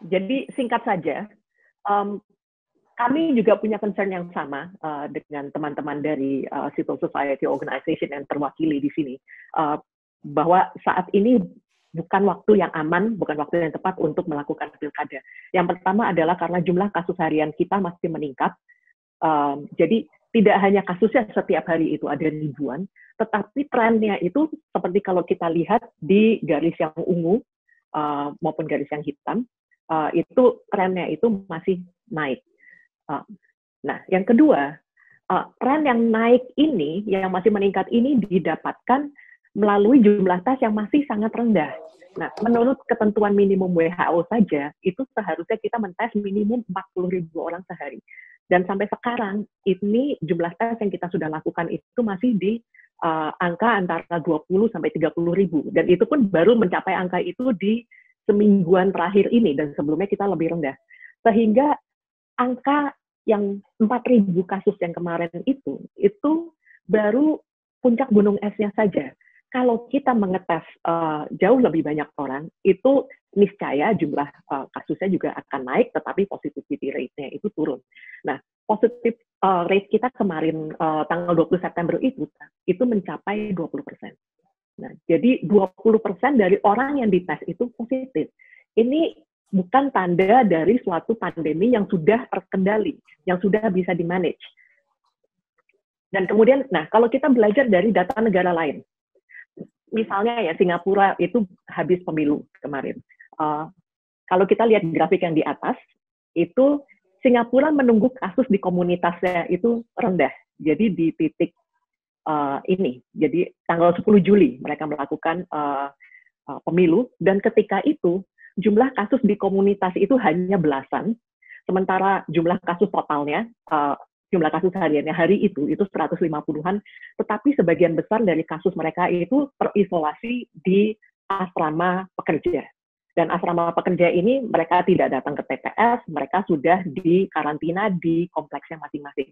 Jadi singkat saja, um, kami juga punya concern yang sama dengan teman-teman dari civil society organization yang terwakili di sini, bahwa saat ini bukan waktu yang aman, bukan waktu yang tepat untuk melakukan pilkada. Yang pertama adalah karena jumlah kasus harian kita masih meningkat, jadi tidak hanya kasusnya setiap hari itu ada ribuan, tetapi trennya itu seperti kalau kita lihat di garis yang ungu maupun garis yang hitam, itu trennya itu masih naik. Nah, yang kedua, tren yang naik ini, yang masih meningkat ini didapatkan melalui jumlah tes yang masih sangat rendah. Nah, menurut ketentuan minimum WHO saja, itu seharusnya kita mentes minimum 40.000 orang sehari. Dan sampai sekarang, ini jumlah tes yang kita sudah lakukan itu masih di angka antara 20 sampai 30.000. Dan itu pun baru mencapai angka itu di semingguan terakhir ini, dan sebelumnya kita lebih rendah. Sehingga angka yang 4.000 kasus yang kemarin itu baru puncak gunung esnya saja. Kalau kita mengetes jauh lebih banyak orang, itu niscaya jumlah kasusnya juga akan naik, tetapi positivity rate-nya itu turun. Nah, positive rate kita kemarin tanggal 20 September itu mencapai 20%. Nah, jadi 20% dari orang yang dites itu positif. Ini bukan tanda dari suatu pandemi yang sudah terkendali, yang sudah bisa dimanage. Dan kemudian, nah kalau kita belajar dari data negara lain, misalnya ya Singapura itu habis pemilu kemarin. Kalau kita lihat grafik yang di atas, itu Singapura menunggu kasus di komunitasnya itu rendah. Jadi di titik ini, jadi tanggal 10 Juli mereka melakukan pemilu, dan ketika itu jumlah kasus di komunitas itu hanya belasan, sementara jumlah kasus totalnya, jumlah kasus hariannya hari itu 150-an, tetapi sebagian besar dari kasus mereka itu terisolasi di asrama pekerja. Dan asrama pekerja ini mereka tidak datang ke TPS, mereka sudah di karantina di kompleksnya masing-masing.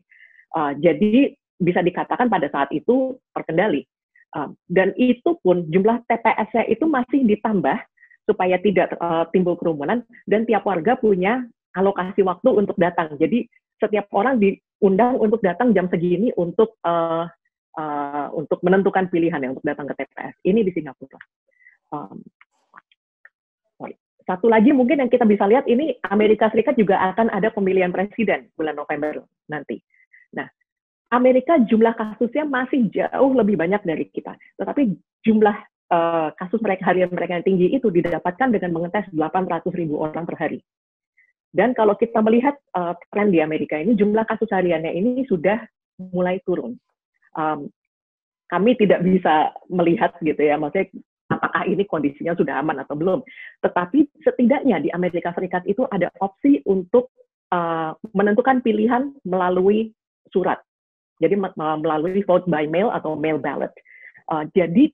Jadi bisa dikatakan pada saat itu terkendali. Dan itu pun jumlah TPS-nya itu masih ditambah supaya tidak timbul kerumunan, dan tiap warga punya alokasi waktu untuk datang. Jadi setiap orang diundang untuk datang jam segini untuk menentukan pilihan ya, untuk datang ke TPS. Ini di Singapura. Satu lagi mungkin yang kita bisa lihat, ini Amerika Serikat juga akan ada pemilihan presiden bulan November nanti. Nah, Amerika jumlah kasusnya masih jauh lebih banyak dari kita, tetapi jumlah kasus mereka harian mereka yang tinggi itu didapatkan dengan mengetes 800.000 orang per hari. Dan kalau kita melihat tren di Amerika ini, jumlah kasus hariannya ini sudah mulai turun. Kami tidak bisa melihat gitu ya, maksudnya apakah ini kondisinya sudah aman atau belum. Tetapi setidaknya di Amerika Serikat itu ada opsi untuk menentukan pilihan melalui surat. Jadi melalui vote by mail atau mail ballot. Jadi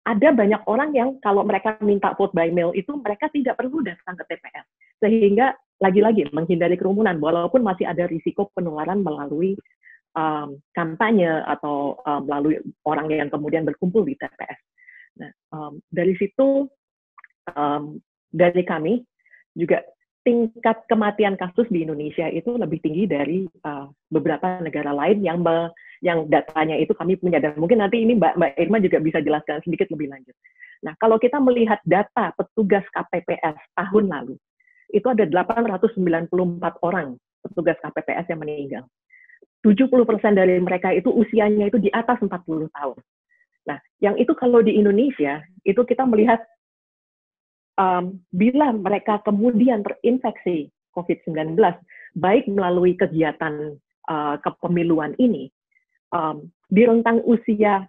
ada banyak orang yang kalau mereka minta vote by mail itu mereka tidak perlu datang ke TPS. Sehingga lagi-lagi menghindari kerumunan, walaupun masih ada risiko penularan melalui kampanye atau melalui orang yang kemudian berkumpul di TPS. Nah, dari situ dari kami juga tingkat kematian kasus di Indonesia itu lebih tinggi dari beberapa negara lain yang datanya itu kami punya. Dan mungkin nanti ini Mbak Irma juga bisa jelaskan sedikit lebih lanjut. Nah, kalau kita melihat data petugas KPPS tahun lalu, itu ada 894 orang petugas KPPS yang meninggal. 70% dari mereka itu usianya itu di atas 40 tahun. Nah, yang itu kalau di Indonesia, itu kita melihat bila mereka kemudian terinfeksi COVID-19, baik melalui kegiatan kepemiluan ini, di rentang usia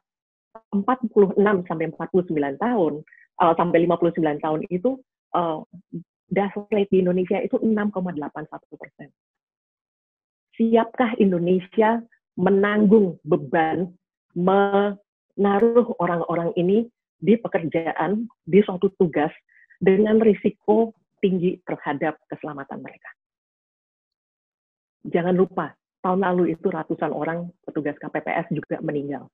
46 sampai 49 tahun, sampai 59 tahun itu, death rate di Indonesia itu 6,81%. Siapkah Indonesia menanggung beban menaruh orang-orang ini di pekerjaan, di suatu tugas, dengan risiko tinggi terhadap keselamatan mereka? Jangan lupa, tahun lalu itu ratusan orang petugas KPPS juga meninggal.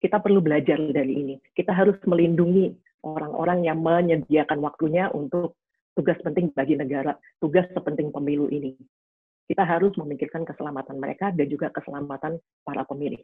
Kita perlu belajar dari ini. Kita harus melindungi orang-orang yang menyediakan waktunya untuk tugas penting bagi negara, tugas sepenting pemilu ini. Kita harus memikirkan keselamatan mereka dan juga keselamatan para pemilih.